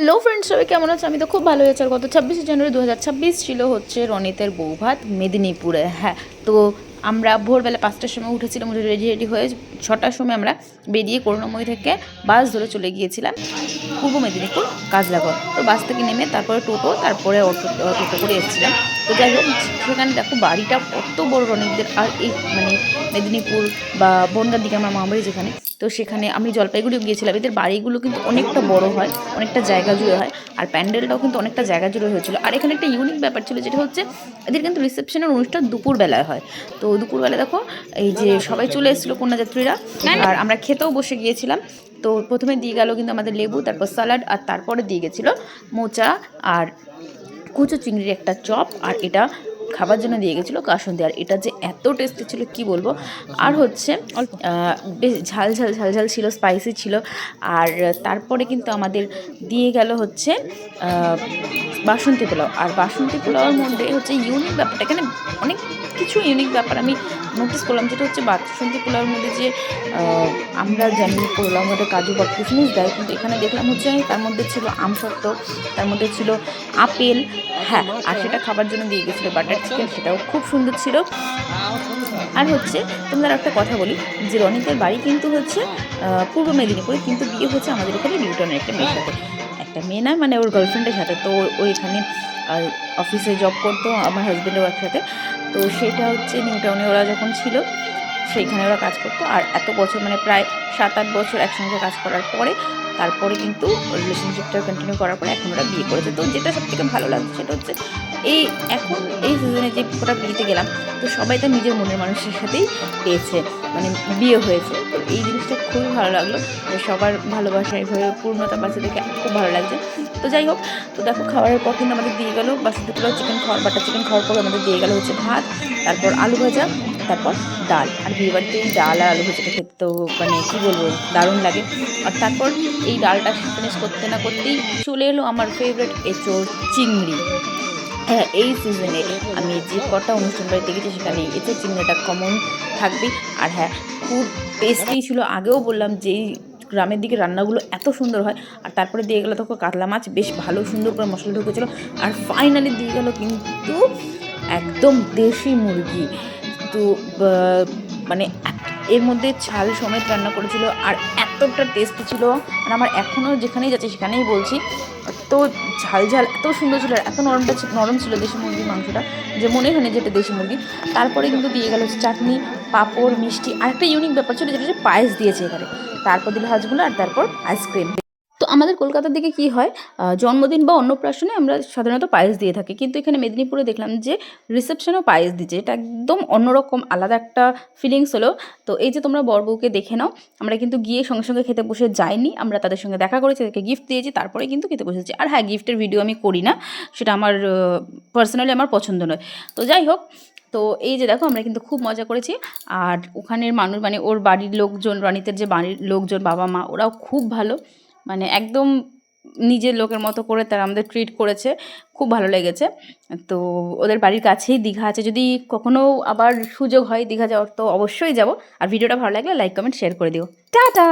Hello friends, সবাই কেমন আছে? আমি তো খুব ভালো হয়েছে। আর গত 26শে জানুয়ারি 2026 ছিল হচ্ছে রনিতের বৌভাত মেদিনীপুরে। হ্যাঁ, তো আমরা ভোরবেলা 5টার সময় উঠেছিলাম, উঠে রেডি হয়ে 6টার সময় আমরা বেরিয়ে করুণাময়ী থেকে বাস ধরে চলে গিয়েছিলাম পূর্ব মেদিনীপুর কাজলাগড়। তো বাস থেকে নেমে তারপরে টোটো, তারপরে টোটো করে এসেছিলাম। তো যাই হোক, সেখানে দেখো বাড়িটা কত বড় রনিকদের। আর এই মানে মেদিনীপুর বা বনগাঁর দিকে আমার মামাবাড়ি যেখানে, তো সেখানে আমি জলপাইগুড়িও গিয়েছিলাম। এদের বাড়িগুলো কিন্তু অনেকটা বড় হয়, অনেকটা জায়গা জুড়ে হয়, আর প্যান্ডেলটাও কিন্তু অনেকটা জায়গা জুড়ে হয়েছিল। আর এখানে একটা ইউনিক ব্যাপার ছিল, যেটা হচ্ছে এদের কিন্তু রিসেপশনের অনুষ্ঠান দুপুরবেলায় হয়। তো দুপুরবেলা দেখো এই যে সবাই চলে এসেছিলো কন্যাযাত্রীরা, আর আমরা খেতেও বসে গিয়েছিলাম। তো প্রথমে দিয়ে গেল কিন্তু আমাদের লেবু, তারপর স্যালাড, আর তারপরে দিয়ে গেছিলো মোচা আর কুচো চিংড়ির একটা চপ, আর এটা খাবার জন্য দিয়ে গেছিলো কাসুন্দি। আর এটা যে এত টেস্টি ছিল কি বলবো। আর হচ্ছে বেশ ঝাল ঝাল ঝাল ঝাল ছিল, স্পাইসি ছিল। আর তারপরে কিন্তু আমাদের দিয়ে গেল হচ্ছে বাসন্তী পোলাও। আর বাসন্তী পোলাওর মধ্যে হচ্ছে ইউনিক ব্যাপারটা, এখানে অনেক কিছু ইউনিক ব্যাপার আমি নোটিস করলাম, যেটা হচ্ছে বাসন্তী পোলাওর মধ্যে যে আমরা জানি পোলাওর মধ্যে কাজু বা কিশমিশ দেয়, কিন্তু এখানে দেখলাম হচ্ছে তার মধ্যে ছিল আমসত্ত্ব, তার মধ্যে ছিল আপেল। হ্যাঁ, আর সেটা খাবার জন্য দিয়ে গেছিলো বাটার চিকেন, সেটাও খুব সুন্দর ছিল। আর হচ্ছে তোমাদের একটা কথা বলি, যে রনিতের বাড়ি কিন্তু হচ্ছে পূর্ব মেদিনীপুরে, কিন্তু বিয়ে হচ্ছে আমাদের এখানে নিউটনের একটা মেয়ের সাথে। একটা মেয়ে নয়, মানে ওর গার্লফ্রেন্ডের সাথে। তো ওইখানে অফিসে জব করতো আমার হাজব্যান্ডের একসাথে। তো সেটা হচ্ছে নিউটাউনে ওরা যখন ছিল সেইখানে ওরা কাজ করতো। আর এত বছর মানে প্রায় 7-8 বছর একসঙ্গে কাজ করার পরে তারপরে কিন্তু রিলেশনশিপটা কন্টিনিউ করার পরে এখন ওরা বিয়ে করেছে। তো যেটা সবথেকে ভালো লাগছে সেটা হচ্ছে এই এখন এই সিজনে যে ওরা বিয়েতে গেলাম, তো সবাই তার নিজের মনের মানুষের সাথেই পেয়েছে, মানে বিয়ে হয়েছে। তো এই জিনিসটা খুবই ভালো লাগলো, যে সবার ভালোবাসা এভাবে পূর্ণতা পাচ্ছে দেখে খুব ভালো লাগছে। তো যাই হোক, তো দেখো খাওয়ার পর কিন্তু আমাদের দিয়ে গেলো বাসন্তী পোলাও, চিকেন খাওয়ার বাটার চিকেন খাওয়ার পর আমাদের দিয়ে গেলো হচ্ছে ভাত, তারপর আলু ভাজা, তারপর ডাল। আর বিয়ে বাড়িতে এই ডাল আর আলু ভাজাটা খেতে তো মানে কী বলবো, দারুণ লাগে। আর তারপর এই ডালটা ফিনিশ করতে না করতেই চলে এলো আমার ফেভারিট এঁচোড় চিংড়ি। হ্যাঁ, এই সিজনে আমি যে কটা অনুষ্ঠান বাড়িতে গেছি সেখানে এঁচোড় চিংড়িটা কমন থাকবেই। আর হ্যাঁ, খুব টেস্টি ছিল। আগেও বললাম যে এই গ্রামের দিকে রান্নাগুলো এত সুন্দর হয়। আর তারপরে দিয়ে গেলো তখন কাতলা মাছ, বেশ ভালো সুন্দর করে মশলা ঢুকেছিলো। আর ফাইনালি দিয়ে গেলো কিন্তু একদম দেশি মুরগি। তো মানে এর মধ্যে ছাল সমেত রান্না করেছিল, আর এতটা টেস্টি ছিল। আর আমার এখনও যেখানেই যাচ্ছি সেখানেই বলছি, তো ঝাল ঝাল এত সুন্দর ছিল, আর এত নরম ছিল দেশি মুরগির মাংসটা, যে মনে হয় না যে এটা দেশি মুরগি। তারপরে কিন্তু দিয়ে গেল চাটনি, পাঁপড়, মিষ্টি। আর একটা ইউনিক ব্যাপার ছিল, যেটা হচ্ছে পায়েস দিয়েছে এখানে। তারপর দিল হাজগুলো, আর তারপর আইসক্রিম। তো আমাদের কলকাতার দিকে কি হয়, জন্মদিন বা অন্নপ্রাশনে আমরা সাধারণত পায়েস দিয়ে থাকি, কিন্তু এখানে মেদিনীপুরে দেখলাম যে রিসেপশনেও পায়েস দিচ্ছে। এটা একদম অন্যরকম আলাদা একটা ফিলিংস হলো। তো এই যে তোমরা বরবউকে দেখে নাও, আমরা কিন্তু গিয়ে সঙ্গে সঙ্গে খেতে বসে যাইনি, আমরা তাদের সঙ্গে দেখা করেছি, তাদেরকে গিফট দিয়েছি, তারপরে কিন্তু খেতে বসেছি। আর হ্যাঁ, গিফটের ভিডিও আমি করি না, সেটা আমার পার্সোনালি আমার পছন্দ নয়। তো যাই হোক, তো এই যে দেখো আমরা কিন্তু খুব মজা করেছি। আর ওখানের মানুষ মানে ওর বাড়ির লোকজন, রনিতের যে বাড়ির লোকজন, বাবা মা, ওরাও খুব ভালো, মানে একদম নিজের লোকের মতো করে তারা আমাদের ট্রিট করেছে। খুব ভালো লেগেছে। তো ওদের বাড়ির কাছেই দীঘা আছে, যদি কখনও আবার সুযোগ হয় দীঘা যাওয়ার তো অবশ্যই যাব। আর ভিডিওটা ভালো লাগলে লাইক কমেন্ট শেয়ার করে দিও। টাটা।